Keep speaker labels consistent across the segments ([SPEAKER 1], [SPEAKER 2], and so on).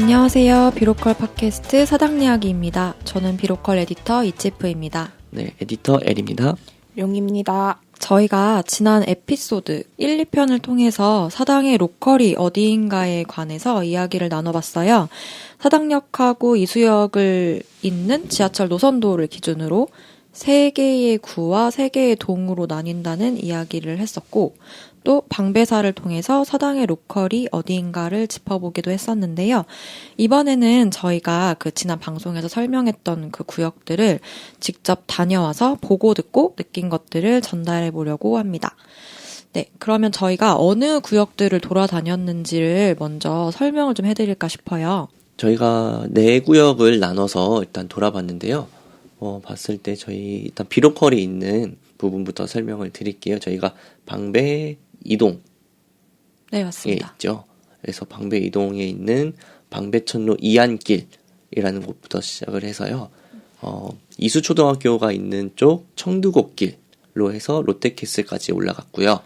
[SPEAKER 1] 안녕하세요. 비로컬 팟캐스트 사당 이야기입니다. 저는 비로컬 에디터 이치프입니다.
[SPEAKER 2] 네, 에디터 L입니다.
[SPEAKER 3] 용입니다.
[SPEAKER 1] 저희가 지난 에피소드 1, 2편을 통해서 사당의 로컬이 어디인가에 관해서 이야기를 나눠봤어요. 사당역하고 이수역을 잇는 지하철 노선도를 기준으로 3개의 구와 3개의 동으로 나뉜다는 이야기를 했었고, 또 방배사를 통해서 사당의 로컬이 어디인가를 짚어보기도 했었는데요. 이번에는 저희가 그 지난 방송에서 설명했던 그 구역들을 직접 다녀와서 보고 듣고 느낀 것들을 전달해 보려고 합니다. 네, 그러면 저희가 어느 구역들을 돌아다녔는지를 먼저 설명을 좀 해드릴까 싶어요.
[SPEAKER 2] 저희가 4구역을 나눠서 일단 돌아봤는데요. 봤을 때 저희 일단 비로컬이 있는 부분부터 설명을 드릴게요. 저희가 방배 이동에
[SPEAKER 1] 네, 맞습니다.
[SPEAKER 2] 있죠. 그래서 방배 이동에 있는 방배천로 이안길이라는 곳부터 시작을 해서요. 이수초등학교가 있는 쪽 청두곶길로 해서 롯데캐슬까지 올라갔고요.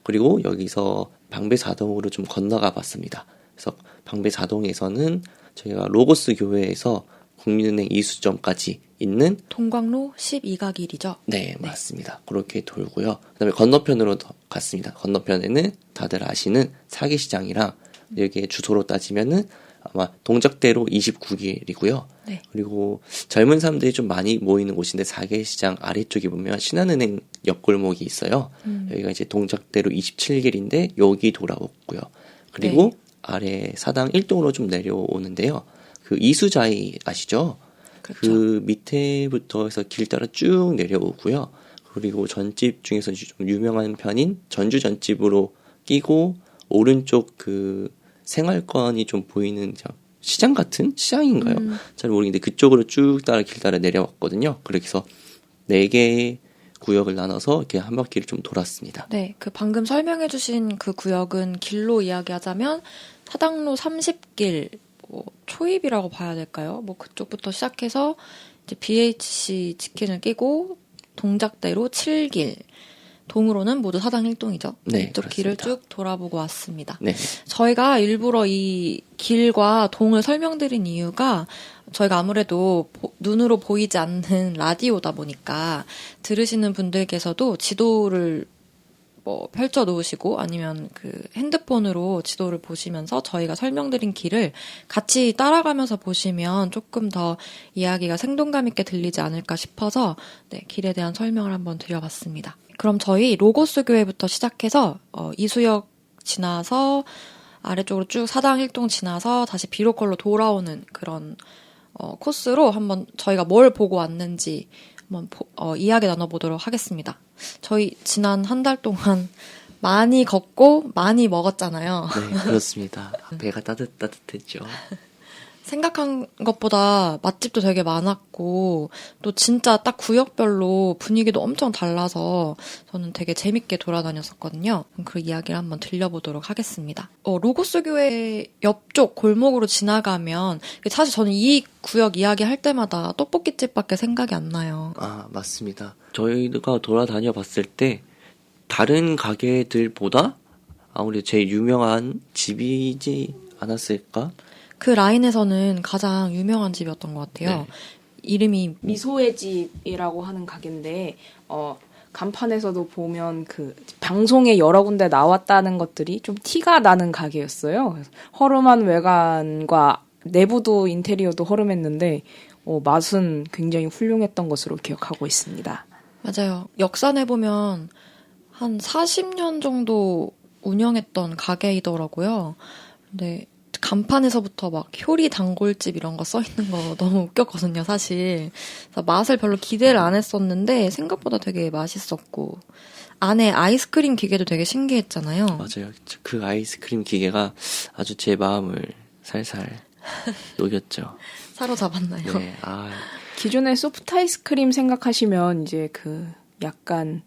[SPEAKER 2] 그리고 여기서 방배사동으로 좀 건너가 봤습니다. 그래서 방배사동에서는 저희가 로고스 교회에서 국민은행 이수점까지 있는
[SPEAKER 1] 동광로 12가길이죠.
[SPEAKER 2] 네, 맞습니다. 그렇게 돌고요. 그다음에 건너편으로 갔습니다. 건너편에는 다들 아시는 사기시장이랑 여기에 주소로 따지면은 아마 동작대로 29길이고요.
[SPEAKER 1] 네.
[SPEAKER 2] 그리고 젊은 사람들이 좀 많이 모이는 곳인데 사기시장 아래쪽에 보면 신한은행 옆골목이 있어요. 여기가 이제 동작대로 27길인데 여기 돌아오고요. 그리고
[SPEAKER 1] 네.
[SPEAKER 2] 아래 사당 1동으로 좀 내려오는데요. 그 이수자이 아시죠?
[SPEAKER 1] 그렇죠.
[SPEAKER 2] 그 밑에부터 해서 길 따라 쭉 내려오고요. 그리고 전집 중에서 좀 유명한 편인 전주 전집으로 끼고 오른쪽 그 생활권이 좀 보이는 시장 같은 시장인가요? 잘 모르겠는데 그쪽으로 쭉 따라 길 따라 내려왔거든요. 그래서 4개의 구역을 나눠서 이렇게 한 바퀴를 좀 돌았습니다.
[SPEAKER 1] 네, 그 방금 설명해주신 그 구역은 길로 이야기하자면 사당로 30길, 초입이라고 봐야 될까요? 그쪽부터 시작해서 이제 BHC 치킨을 끼고 동작대로 7길, 동으로는 모두 사당 1동이죠.
[SPEAKER 2] 네,
[SPEAKER 1] 이쪽
[SPEAKER 2] 그렇습니다.
[SPEAKER 1] 길을 쭉 돌아보고 왔습니다.
[SPEAKER 2] 네.
[SPEAKER 1] 저희가 일부러 이 길과 동을 설명드린 이유가 저희가 아무래도 눈으로 보이지 않는 라디오다 보니까 들으시는 분들께서도 지도를 펼쳐 놓으시고 아니면 그 핸드폰으로 지도를 보시면서 저희가 설명드린 길을 같이 따라가면서 보시면 조금 더 이야기가 생동감 있게 들리지 않을까 싶어서 네, 길에 대한 설명을 한번 드려봤습니다. 그럼 저희 로고스 교회부터 시작해서 이수역 지나서 아래쪽으로 쭉 사당 1동 지나서 다시 비로컬로 돌아오는 그런 코스로 한번 저희가 뭘 보고 왔는지 한번 이야기 나눠보도록 하겠습니다. 저희 지난 한 달 동안 많이 걷고 많이 먹었잖아요.
[SPEAKER 2] 네, 그렇습니다. 배가 따뜻했죠.
[SPEAKER 1] 생각한 것보다 맛집도 되게 많았고 또 진짜 딱 구역별로 분위기도 엄청 달라서 저는 되게 재밌게 돌아다녔었거든요. 그 이야기를 한번 들려보도록 하겠습니다. 로고스 교회 옆쪽 골목으로 지나가면 사실 저는 이 구역 이야기할 때마다 떡볶이집밖에 생각이 안 나요.
[SPEAKER 2] 아, 맞습니다. 저희가 돌아다녀 봤을 때 다른 가게들보다 아무래도 제일 유명한 집이지 않았을까?
[SPEAKER 3] 그 라인에서는 가장 유명한 집이었던 것 같아요.
[SPEAKER 2] 네.
[SPEAKER 3] 이름이 미소의 집이라고 하는 가게인데 간판에서도 보면 그 방송에 여러 군데 나왔다는 것들이 좀 티가 나는 가게였어요. 허름한 외관과 내부도 인테리어도 허름했는데 맛은 굉장히 훌륭했던 것으로 기억하고 있습니다.
[SPEAKER 1] 맞아요. 역산해 보면 한 40년 정도 운영했던 가게이더라고요. 근데 간판에서부터 막 효리 단골집 이런 거 써 있는 거 너무 웃겼거든요, 사실. 그래서 맛을 별로 기대를 안 했었는데 생각보다 되게 맛있었고 안에 아이스크림 기계도 되게 신기했잖아요.
[SPEAKER 2] 맞아요. 그 아이스크림 기계가 아주 제 마음을 살살 녹였죠.
[SPEAKER 1] 사로잡았나요?
[SPEAKER 2] 네,
[SPEAKER 3] 기존의 소프트 아이스크림 생각하시면 이제 그 약간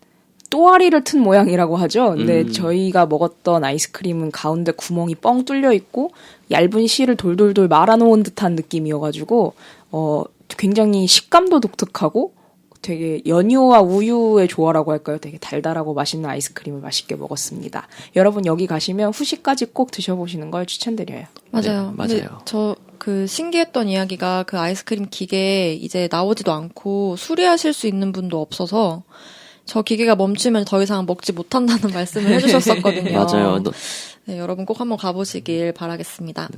[SPEAKER 3] 또아리를 튼 모양이라고 하죠. 근데 저희가 먹었던 아이스크림은 가운데 구멍이 뻥 뚫려 있고 얇은 실을 돌돌돌 말아놓은 듯한 느낌이어가지고 굉장히 식감도 독특하고 되게 연유와 우유의 조화라고 할까요? 되게 달달하고 맛있는 아이스크림을 맛있게 먹었습니다. 여러분 여기 가시면 후식까지 꼭 드셔보시는 걸 추천드려요.
[SPEAKER 1] 맞아요.
[SPEAKER 2] 네, 맞아요.
[SPEAKER 1] 저 그 신기했던 이야기가 그 아이스크림 기계 이제 나오지도 않고 수리하실 수 있는 분도 없어서 저 기계가 멈추면 더 이상 먹지 못한다는 말씀을 해주셨었거든요.
[SPEAKER 2] 맞아요.
[SPEAKER 1] 네, 여러분 꼭 한번 가보시길 바라겠습니다.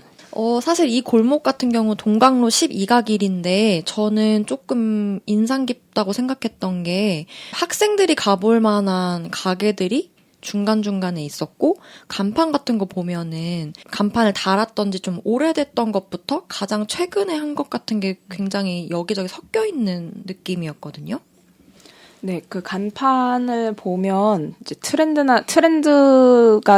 [SPEAKER 1] 사실 이 골목 같은 경우 동강로 12가 길인데 저는 조금 인상 깊다고 생각했던 게 학생들이 가볼 만한 가게들이 중간중간에 있었고 간판 같은 거 보면은 간판을 달았던지 좀 오래됐던 것부터 가장 최근에 한 것 같은 게 굉장히 여기저기 섞여 있는 느낌이었거든요.
[SPEAKER 3] 네, 그 간판을 보면 이제 트렌드가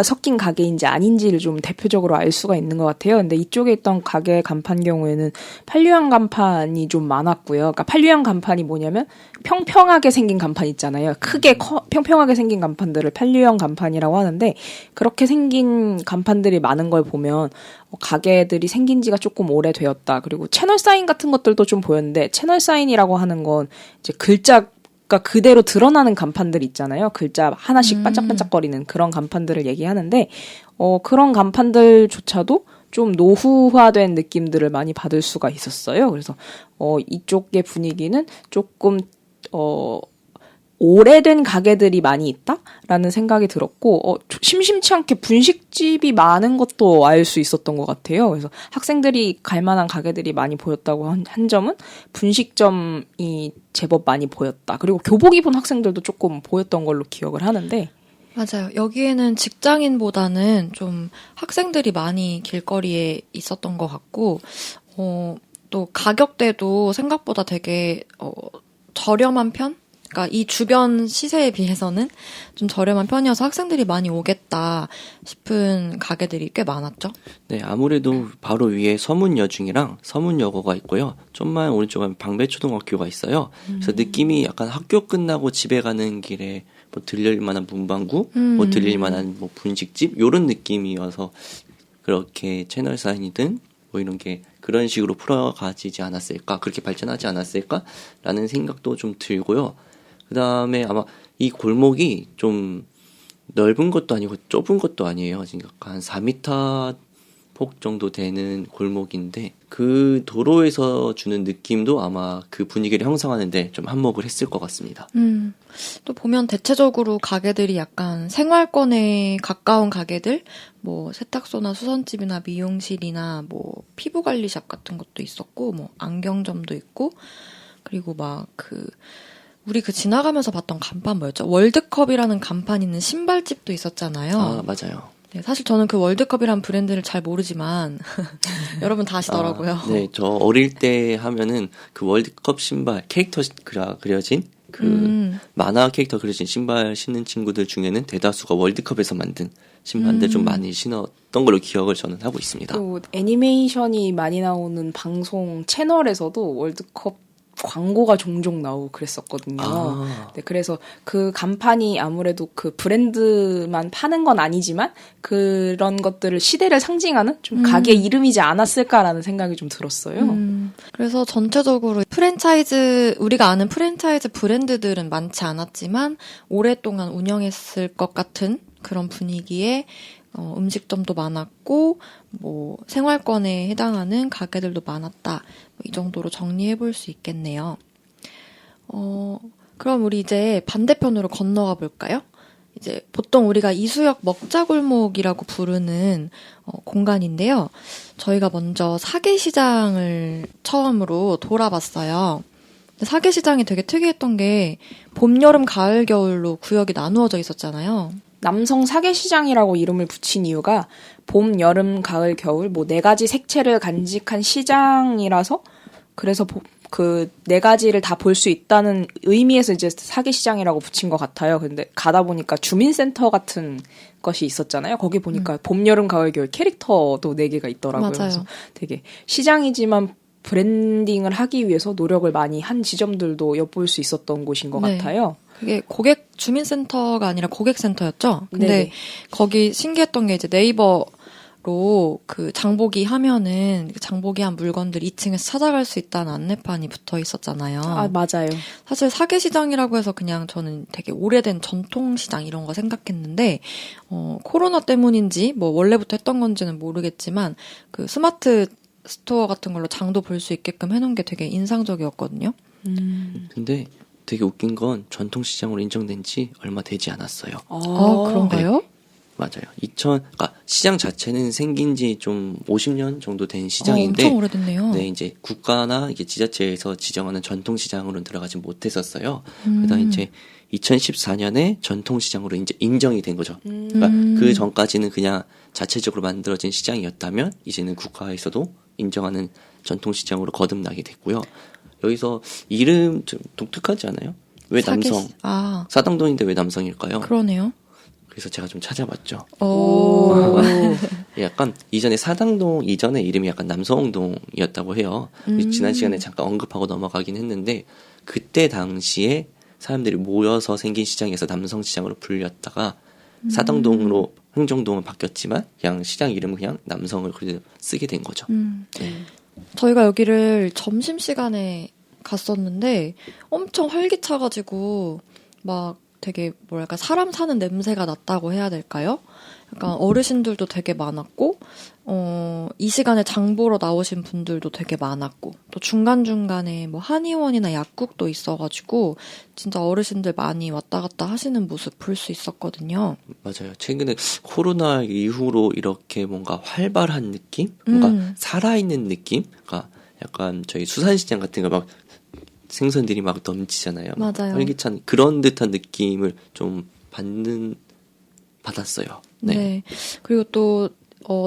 [SPEAKER 3] 섞인 가게인지 아닌지를 좀 대표적으로 알 수가 있는 것 같아요. 근데 이쪽에 있던 가게 간판 경우에는 판류형 간판이 좀 많았고요. 그러니까 판류형 간판이 뭐냐면 평평하게 생긴 간판 있잖아요. 크게 평평하게 생긴 간판들을 판류형 간판이라고 하는데 그렇게 생긴 간판들이 많은 걸 보면 가게들이 생긴 지가 조금 오래되었다. 그리고 채널 사인 같은 것들도 좀 보였는데 채널 사인이라고 하는 건 이제 글자 그러니까 그대로 드러나는 간판들 있잖아요. 글자 하나씩 반짝반짝거리는 그런 간판들을 얘기하는데 그런 간판들조차도 좀 노후화된 느낌들을 많이 받을 수가 있었어요. 그래서 이쪽의 분위기는 조금 오래된 가게들이 많이 있다라는 생각이 들었고 심심치 않게 분식집이 많은 것도 알 수 있었던 것 같아요. 그래서 학생들이 갈 만한 가게들이 많이 보였다고 한 점은 분식점이 제법 많이 보였다. 그리고 교복 입은 학생들도 조금 보였던 걸로 기억을 하는데
[SPEAKER 1] 맞아요. 여기에는 직장인보다는 좀 학생들이 많이 길거리에 있었던 것 같고 또 가격대도 생각보다 되게 저렴한 편? 그러니까 이 주변 시세에 비해서는 좀 저렴한 편이어서 학생들이 많이 오겠다 싶은 가게들이 꽤 많았죠.
[SPEAKER 2] 네, 아무래도 바로 위에 서문여중이랑 서문여고가 있고요. 좀만 오른쪽에 방배초등학교가 있어요. 그래서 느낌이 약간 학교 끝나고 집에 가는 길에 뭐 들릴 만한 문방구, 뭐 들릴 만한 뭐 분식집 요런 느낌이어서 그렇게 채널 사인이든 뭐 이런 게 그런 식으로 풀어가지지 않았을까, 그렇게 발전하지 않았을까라는 생각도 좀 들고요. 그 다음에 아마 이 골목이 좀 넓은 것도 아니고 좁은 것도 아니에요. 그러니까 한 4m 폭 정도 되는 골목인데 그 도로에서 주는 느낌도 아마 그 분위기를 형성하는데 좀 한몫을 했을 것 같습니다.
[SPEAKER 1] 또 보면 대체적으로 가게들이 약간 생활권에 가까운 가게들, 뭐 세탁소나 수선집이나 미용실이나 뭐 피부관리샵 같은 것도 있었고, 뭐 안경점도 있고, 그리고 막 우리 지나가면서 봤던 간판 뭐였죠? 월드컵이라는 간판 있는 신발집도 있었잖아요.
[SPEAKER 2] 아, 맞아요.
[SPEAKER 1] 네, 사실 저는 그 월드컵이라는 브랜드를 잘 모르지만 여러분 다 아시더라고요.
[SPEAKER 2] 네, 저 어릴 때 하면은 그 월드컵 신발 캐릭터 그려진 만화 캐릭터 그려진 신발 신는 친구들 중에는 대다수가 월드컵에서 만든 신발들 좀 많이 신었던 걸로 기억을 저는 하고 있습니다.
[SPEAKER 3] 또 애니메이션이 많이 나오는 방송 채널에서도 월드컵 광고가 종종 나오고 그랬었거든요. 네, 그래서 그 간판이 아무래도 그 브랜드만 파는 건 아니지만 그런 것들을 시대를 상징하는 좀 가게 이름이지 않았을까라는 생각이 좀 들었어요.
[SPEAKER 1] 그래서 전체적으로 우리가 아는 프랜차이즈 브랜드들은 많지 않았지만 오랫동안 운영했을 것 같은 그런 분위기에 음식점도 많았고 뭐 생활권에 해당하는 가게들도 많았다. 이 정도로 정리해 볼 수 있겠네요. 그럼 우리 이제 반대편으로 건너가 볼까요? 이제 보통 우리가 이수역 먹자골목이라고 부르는 공간인데요. 저희가 먼저 사계시장을 처음으로 돌아봤어요. 근데 사계시장이 되게 특이했던 게 봄, 여름, 가을, 겨울로 구역이 나누어져 있었잖아요.
[SPEAKER 3] 남성 사계시장이라고 이름을 붙인 이유가 봄, 여름, 가을, 겨울 뭐 4가지 색채를 간직한 시장이라서 그래서 그 4가지를 다 볼 수 있다는 의미에서 이제 사계시장이라고 붙인 것 같아요. 근데 가다 보니까 주민센터 같은 것이 있었잖아요. 거기 보니까 봄, 여름, 가을, 겨울 캐릭터도 4개가 있더라고요.
[SPEAKER 1] 맞아요.
[SPEAKER 3] 그래서 되게 시장이지만 브랜딩을 하기 위해서 노력을 많이 한 지점들도 엿볼 수 있었던 곳인 것
[SPEAKER 1] 네.
[SPEAKER 3] 같아요.
[SPEAKER 1] 그게 주민센터가 아니라 고객센터였죠? 근데
[SPEAKER 3] 네네.
[SPEAKER 1] 거기 신기했던 게 이제 네이버로 그 장보기 하면은 장보기 한 물건들 2층에서 찾아갈 수 있다는 안내판이 붙어 있었잖아요.
[SPEAKER 3] 아, 맞아요.
[SPEAKER 1] 사실 사계시장이라고 해서 그냥 저는 되게 오래된 전통시장 이런 거 생각했는데, 코로나 때문인지 뭐 원래부터 했던 건지는 모르겠지만, 그 스마트 스토어 같은 걸로 장도 볼 수 있게끔 해놓은 게 되게 인상적이었거든요.
[SPEAKER 2] 근데 되게 웃긴 건 전통시장으로 인정된 지 얼마 되지 않았어요.
[SPEAKER 1] 그런가요?
[SPEAKER 2] 맞아요. 그러니까 시장 자체는 생긴 지 좀 50년 정도 된 시장인데,
[SPEAKER 1] 엄청 오래됐네요.
[SPEAKER 2] 네, 이제 국가나 이게 지자체에서 지정하는 전통시장으로는 들어가지 못했었어요. 그러다 이제 2014년에 전통시장으로 이제 인정이 된 거죠. 그러니까 그 전까지는 그냥 자체적으로 만들어진 시장이었다면, 이제는 국가에서도 인정하는 전통시장으로 거듭나게 됐고요. 여기서 이름 좀 독특하지 않아요? 왜 남성? 사당동인데 왜 남성일까요?
[SPEAKER 1] 그러네요.
[SPEAKER 2] 그래서 제가 좀 찾아봤죠.
[SPEAKER 1] 오.
[SPEAKER 2] 약간 이전에 사당동 이전에 이름이 약간 남성동이었다고 해요. 지난 시간에 잠깐 언급하고 넘어가긴 했는데, 그때 당시에 사람들이 모여서 생긴 시장에서 남성시장으로 불렸다가 사당동으로 흥정동은 바뀌었지만 그냥 시장 이름은 그냥 남성을 그대로 쓰게 된 거죠. 네.
[SPEAKER 1] 저희가 여기를 점심시간에 갔었는데 엄청 활기차가지고 막 되게 뭐랄까 사람 사는 냄새가 났다고 해야 될까요? 약간 어르신들도 되게 많았고 이 시간에 장 보러 나오신 분들도 되게 많았고 또 중간중간에 뭐 한의원이나 약국도 있어가지고 진짜 어르신들 많이 왔다 갔다 하시는 모습 볼 수 있었거든요.
[SPEAKER 2] 맞아요. 최근에 코로나 이후로 이렇게 뭔가 활발한 느낌? 뭔가 살아있는 느낌? 그러니까 약간 저희 수산시장 같은 거 막 생선들이 막 넘치잖아요.
[SPEAKER 1] 맞아요.
[SPEAKER 2] 활기찬 그런 듯한 느낌을 좀 받았어요.
[SPEAKER 1] 네. 그리고 또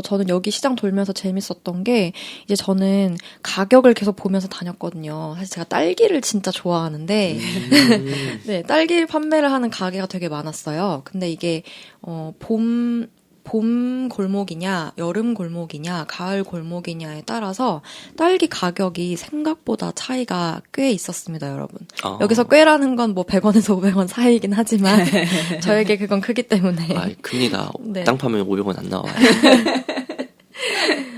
[SPEAKER 1] 저는 여기 시장 돌면서 재밌었던 게 이제 저는 가격을 계속 보면서 다녔거든요. 사실 제가 딸기를 진짜 좋아하는데 네, 딸기 판매를 하는 가게가 되게 많았어요. 근데 이게 봄 골목이냐, 여름 골목이냐, 가을 골목이냐에 따라서 딸기 가격이 생각보다 차이가 꽤 있었습니다, 여러분. 여기서 꽤라는 건 뭐 100원에서 500원 사이이긴 하지만 저에게 그건 크기 때문에.
[SPEAKER 2] 큽니다.
[SPEAKER 1] 네.
[SPEAKER 2] 땅 파면 500원 안 나와요.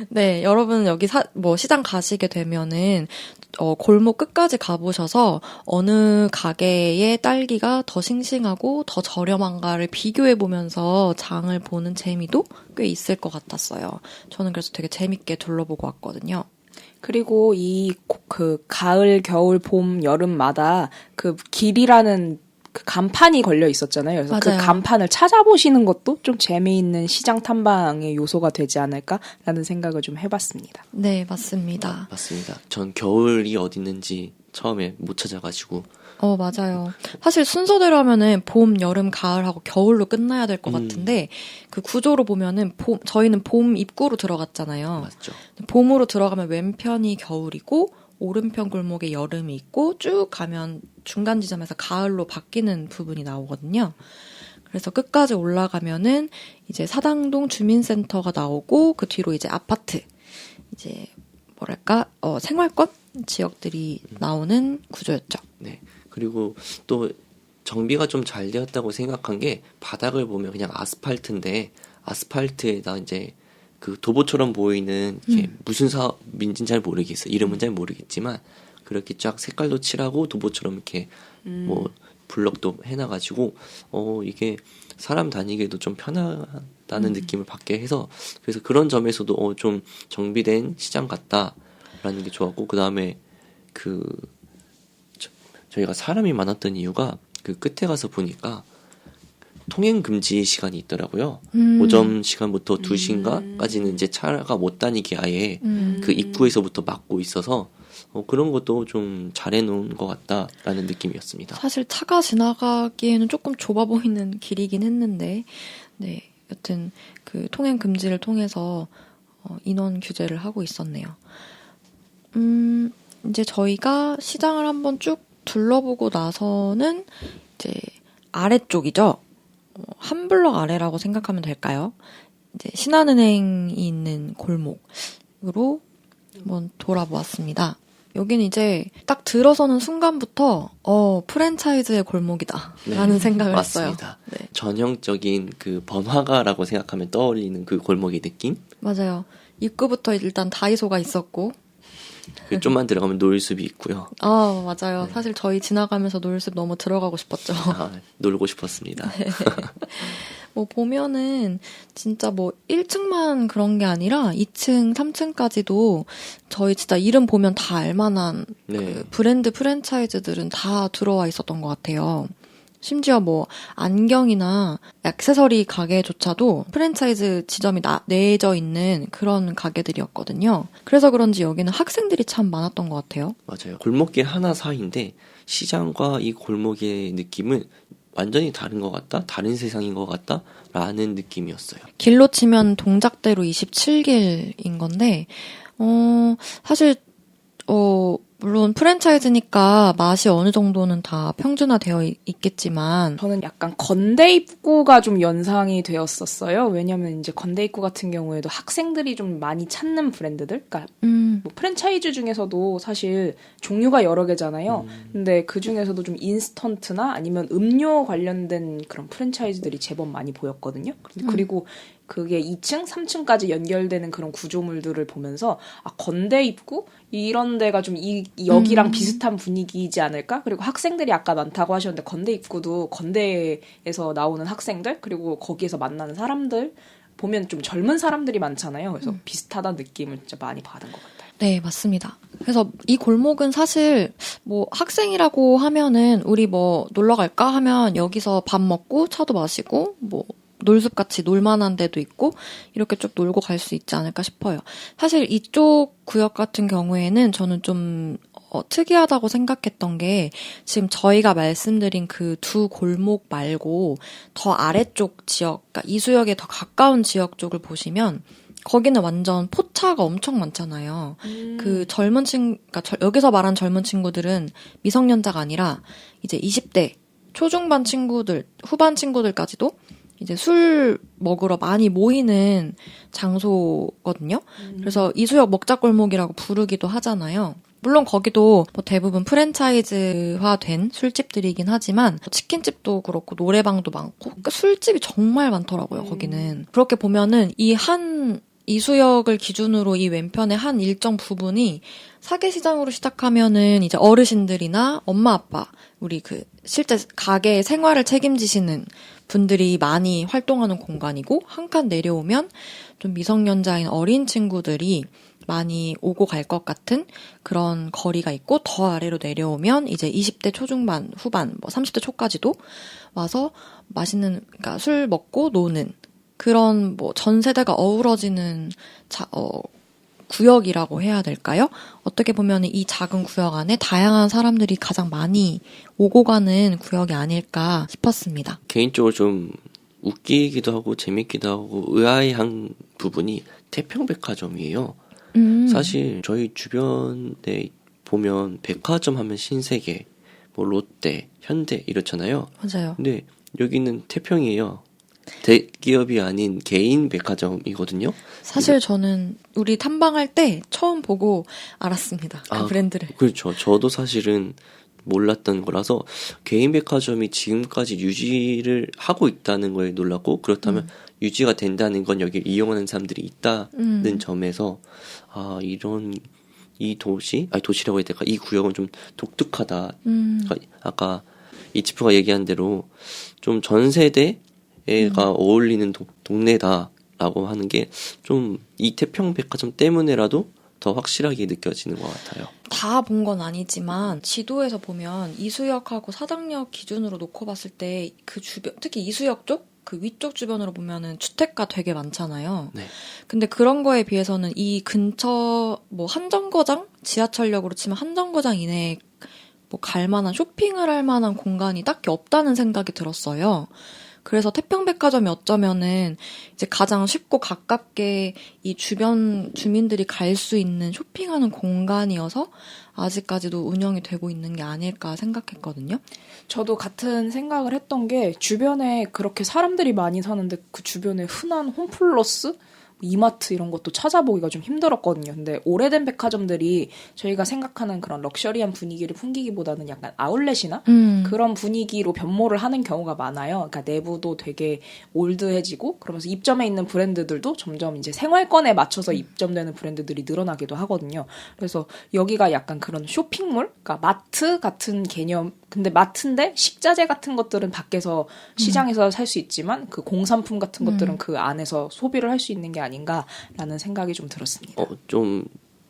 [SPEAKER 1] 네, 여러분 여기 시장 가시게 되면은 골목 끝까지 가보셔서 어느 가게의 딸기가 더 싱싱하고 더 저렴한가를 비교해 보면서 장을 보는 재미도 꽤 있을 것 같았어요. 저는 그래서 되게 재밌게 둘러보고 왔거든요.
[SPEAKER 3] 그리고 그 가을, 겨울, 봄, 여름마다 그 길이라는 그 간판이 걸려 있었잖아요. 그래서
[SPEAKER 1] 맞아요.
[SPEAKER 3] 그 간판을 찾아보시는 것도 좀 재미있는 시장 탐방의 요소가 되지 않을까라는 생각을 좀 해봤습니다.
[SPEAKER 1] 네, 맞습니다.
[SPEAKER 2] 맞습니다. 전 겨울이 어디 있는지 처음에 못 찾아가지고.
[SPEAKER 1] 맞아요. 사실 순서대로 하면은 봄, 여름, 가을하고 겨울로 끝나야 될 것 같은데 그 구조로 보면은 저희는 봄 입구로 들어갔잖아요.
[SPEAKER 2] 맞죠.
[SPEAKER 1] 봄으로 들어가면 왼편이 겨울이고 오른편 골목에 여름이 있고 쭉 가면 중간 지점에서 가을로 바뀌는 부분이 나오거든요. 그래서 끝까지 올라가면은 이제 사당동 주민센터가 나오고 그 뒤로 이제 아파트, 이제 뭐랄까 생활권 지역들이 나오는 구조였죠.
[SPEAKER 2] 네. 그리고 또 정비가 좀 잘 되었다고 생각한 게 바닥을 보면 그냥 아스팔트인데 아스팔트에다 이제 그 도보처럼 보이는 이게 무슨 사업인지는 잘 모르겠어요. 이름은 잘 모르겠지만 그렇게 쫙 색깔도 칠하고 도보처럼 이렇게 뭐 블럭도 해놔가지고 이게 사람 다니기에도 좀 편하다는 느낌을 받게 해서 그래서 그런 점에서도 좀 정비된 시장 같다라는 게 좋았고 그 다음에 저희가 사람이 많았던 이유가 그 끝에 가서 보니까 통행 금지 시간이 있더라고요. 오전 시간부터 2시인가까지는 이제 차가 못 다니게 아예 그 입구에서부터 막고 있어서 그런 것도 좀 잘해놓은 것 같다라는 느낌이었습니다.
[SPEAKER 1] 사실 차가 지나가기에는 조금 좁아 보이는 길이긴 했는데, 네, 여튼 그 통행 금지를 통해서 인원 규제를 하고 있었네요. 이제 저희가 시장을 한번 쭉 둘러보고 나서는 이제 아래쪽이죠. 한 블럭 아래라고 생각하면 될까요? 이제 신한은행이 있는 골목으로 한번 돌아보았습니다. 여기는 이제 딱 들어서는 순간부터 프랜차이즈의 골목이다 라는 생각을
[SPEAKER 2] 맞습니다.
[SPEAKER 1] 했어요. 네.
[SPEAKER 2] 전형적인 그 번화가라고 생각하면 떠올리는 그 골목의 느낌?
[SPEAKER 1] 맞아요. 입구부터 일단 다이소가 있었고
[SPEAKER 2] 좀만 들어가면 노을숲이 있고요.
[SPEAKER 1] 맞아요. 네. 사실 저희 지나가면서 노을숲 너무 들어가고 싶었죠.
[SPEAKER 2] 놀고 싶었습니다. 네.
[SPEAKER 1] 뭐 보면은 진짜 뭐 1층만 그런 게 아니라 2층, 3층까지도 저희 진짜 이름 보면 다 알만한
[SPEAKER 2] 네.
[SPEAKER 1] 그 브랜드 프랜차이즈들은 다 들어와 있었던 것 같아요. 심지어 뭐 안경이나 액세서리 가게조차도 프랜차이즈 지점이 내져 있는 그런 가게들이었거든요. 그래서 그런지 여기는 학생들이 참 많았던 것 같아요.
[SPEAKER 2] 맞아요. 골목길 하나 사이인데 시장과 이 골목의 느낌은 완전히 다른 것 같다? 다른 세상인 것 같다? 라는 느낌이었어요.
[SPEAKER 1] 길로 치면 동작대로 27길인 건데 사실 물론 프랜차이즈니까 맛이 어느 정도는 다 평준화되어 있겠지만
[SPEAKER 3] 저는 약간 건대 입구가 좀 연상이 되었었어요. 왜냐면 이제 건대 입구 같은 경우에도 학생들이 좀 많이 찾는 브랜드들, 그러니까 뭐 프랜차이즈 중에서도 사실 종류가 여러 개잖아요. 근데 그 중에서도 좀 인스턴트나 아니면 음료 관련된 그런 프랜차이즈들이 제법 많이 보였거든요. 그리고 그게 2층, 3층까지 연결되는 그런 구조물들을 보면서 건대 입구? 이런 데가 좀 여기랑 비슷한 분위기이지 않을까? 그리고 학생들이 아까 많다고 하셨는데 건대 입구도 건대에서 나오는 학생들 그리고 거기에서 만나는 사람들 보면 좀 젊은 사람들이 많잖아요. 그래서 비슷하다는 느낌을 진짜 많이 받은 것 같아요.
[SPEAKER 1] 네, 맞습니다. 그래서 이 골목은 사실 뭐 학생이라고 하면은 우리 뭐 놀러 갈까 하면 여기서 밥 먹고 차도 마시고 뭐 놀숲같이 놀만한 데도 있고 이렇게 쭉 놀고 갈 수 있지 않을까 싶어요. 사실 이쪽 구역 같은 경우에는 저는 좀 특이하다고 생각했던 게 지금 저희가 말씀드린 그 두 골목 말고 더 아래쪽 지역, 그러니까 이수역에 더 가까운 지역 쪽을 보시면 거기는 완전 포차가 엄청 많잖아요. 그 젊은 그러니까 여기서 말한 젊은 친구들은 미성년자가 아니라 이제 20대 초중반 친구들, 후반 친구들까지도 이제 술 먹으러 많이 모이는 장소거든요. 그래서 이수역 먹자골목이라고 부르기도 하잖아요. 물론 거기도 뭐 대부분 프랜차이즈화된 술집들이긴 하지만 치킨집도 그렇고 노래방도 많고 그러니까 술집이 정말 많더라고요. 거기는. 그렇게 보면은 이수역을 기준으로 이 왼편의 한 일정 부분이 사계시장으로 시작하면은 이제 어르신들이나 엄마 아빠 우리 그 실제 가게 생활을 책임지시는 분들이 많이 활동하는 공간이고 한 칸 내려오면 좀 미성년자인 어린 친구들이 많이 오고 갈 것 같은 그런 거리가 있고 더 아래로 내려오면 이제 20대 초중반, 후반, 뭐 30대 초까지도 와서 맛있는 그러니까 술 먹고 노는 그런 뭐 전 세대가 어우러지는 구역이라고 해야 될까요? 어떻게 보면 이 작은 구역 안에 다양한 사람들이 가장 많이 오고 가는 구역이 아닐까 싶었습니다.
[SPEAKER 2] 개인적으로 좀 웃기기도 하고 재밌기도 하고 의아한 부분이 태평백화점이에요. 사실 저희 주변에 보면 백화점 하면 신세계, 뭐 롯데, 현대 이렇잖아요.
[SPEAKER 1] 맞아요.
[SPEAKER 2] 근데 여기는 태평이에요. 대기업이 아닌 개인 백화점이거든요.
[SPEAKER 1] 사실 저는 우리 탐방할 때 처음 보고 알았습니다. 그 브랜드를.
[SPEAKER 2] 그렇죠. 저도 사실은 몰랐던 거라서 개인 백화점이 지금까지 유지를 하고 있다는 거에 놀랐고 그렇다면 유지가 된다는 건 여기를 이용하는 사람들이 있다는 점에서 이 도시라고 해야 될까? 이 구역은 좀 독특하다. 그러니까 아까 이치프가 얘기한 대로 좀 전 세대가 어울리는 동네다라고 하는 게 좀 이 태평 백화점 때문에라도 더 확실하게 느껴지는 것 같아요.
[SPEAKER 1] 다 본 건 아니지만 지도에서 보면 이수역하고 사당역 기준으로 놓고 봤을 때 그 주변, 특히 이수역 쪽? 그 위쪽 주변으로 보면은 주택가 되게 많잖아요.
[SPEAKER 2] 네.
[SPEAKER 1] 근데 그런 거에 비해서는 이 근처 뭐 한정거장? 지하철역으로 치면 한정거장 이내에 뭐 갈 만한 쇼핑을 할 만한 공간이 딱히 없다는 생각이 들었어요. 그래서 태평백화점이 어쩌면은 이제 가장 쉽고 가깝게 이 주변 주민들이 갈 수 있는 쇼핑하는 공간이어서 아직까지도 운영이 되고 있는 게 아닐까 생각했거든요.
[SPEAKER 3] 저도 같은 생각을 했던 게 주변에 그렇게 사람들이 많이 사는데 그 주변에 흔한 홈플러스? 이마트 이런 것도 찾아보기가 좀 힘들었거든요. 근데 오래된 백화점들이 저희가 생각하는 그런 럭셔리한 분위기를 풍기기보다는 약간 아울렛이나 그런 분위기로 변모를 하는 경우가 많아요. 그러니까 내부도 되게 올드해지고 그러면서 입점해 있는 브랜드들도 점점 이제 생활권에 맞춰서 입점되는 브랜드들이 늘어나기도 하거든요. 그래서 여기가 약간 그런 쇼핑몰, 그러니까 마트 같은 개념 근데 마트인데 식자재 같은 것들은 밖에서 시장에서 살 수 있지만 그 공산품 같은 것들은 그 안에서 소비를 할 수 있는 게 아닌가라는 생각이 좀 들었습니다.
[SPEAKER 2] 좀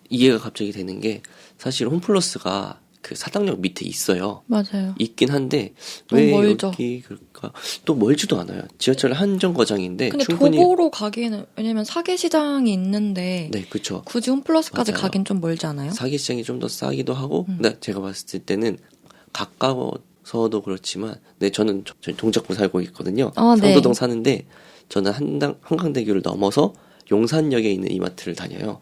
[SPEAKER 2] 이해가 갑자기 되는 게 사실 홈플러스가 그 사당역 밑에 있어요.
[SPEAKER 1] 맞아요.
[SPEAKER 2] 있긴 한데
[SPEAKER 1] 너무
[SPEAKER 2] 왜
[SPEAKER 1] 멀죠.
[SPEAKER 2] 여기 그럴까? 또 멀지도 않아요. 지하철 한 정거장인데
[SPEAKER 1] 근데
[SPEAKER 2] 충분히
[SPEAKER 1] 도보로 가기에는 왜냐면 사계시장이 있는데
[SPEAKER 2] 네, 그렇죠.
[SPEAKER 1] 굳이 홈플러스까지
[SPEAKER 2] 맞아요.
[SPEAKER 1] 가긴 좀 멀지 않아요?
[SPEAKER 2] 사기시장이 좀 더 싸기도 하고, 근데 제가 봤을 때는 가까워서도 그렇지만, 네, 저는 동작구 살고 있거든요.
[SPEAKER 1] 네.
[SPEAKER 2] 상도동 사는데, 저는 한강대교를 넘어서 용산역에 있는 이마트를 다녀요.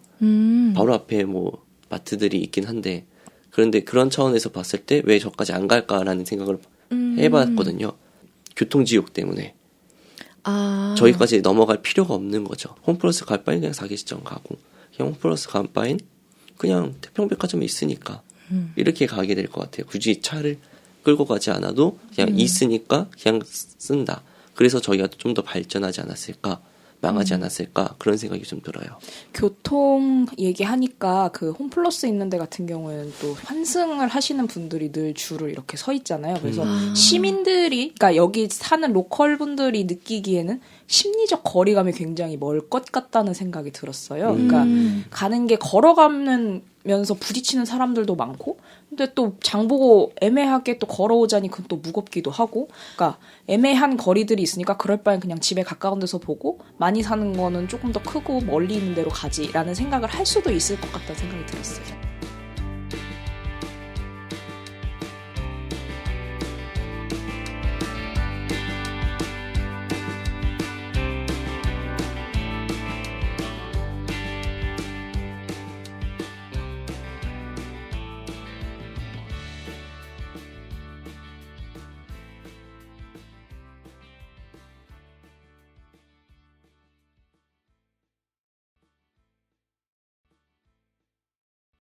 [SPEAKER 2] 바로 앞에 뭐 마트들이 있긴 한데, 그런데 그런 차원에서 봤을 때 왜 저까지 안 갈까라는 생각을 해봤거든요. 교통지옥 때문에. 저기까지 넘어갈 필요가 없는 거죠. 홈플러스 갈 바엔 그냥 사기시장 가고, 그냥 홈플러스 갈 바엔 그냥 태평백화점에 있으니까 이렇게 가게 될 것 같아요. 굳이 차를 끌고 가지 않아도 그냥 있으니까 그냥 쓴다. 그래서 저희가 좀 더 발전하지 않았을까, 망하지 않았을까 그런 생각이 좀 들어요.
[SPEAKER 3] 교통 얘기하니까 그 홈플러스 있는 데 같은 경우에는 또 환승을 하시는 분들이 늘 줄을 이렇게 서 있잖아요. 그래서 시민들이, 그러니까 여기 사는 로컬 분들이 느끼기에는 심리적 거리감이 굉장히 멀 것 같다는 생각이 들었어요. 그러니까 가는 게 걸어가면서 부딪히는 사람들도 많고, 근데 또 장보고 애매하게 또 걸어오자니 그건 또 무겁기도 하고, 그러니까 애매한 거리들이 있으니까 그럴 바엔 그냥 집에 가까운 데서 보고 많이 사는 거는 조금 더 크고 멀리 있는 데로 가지라는 생각을 할 수도 있을 것 같다는 생각이 들었어요.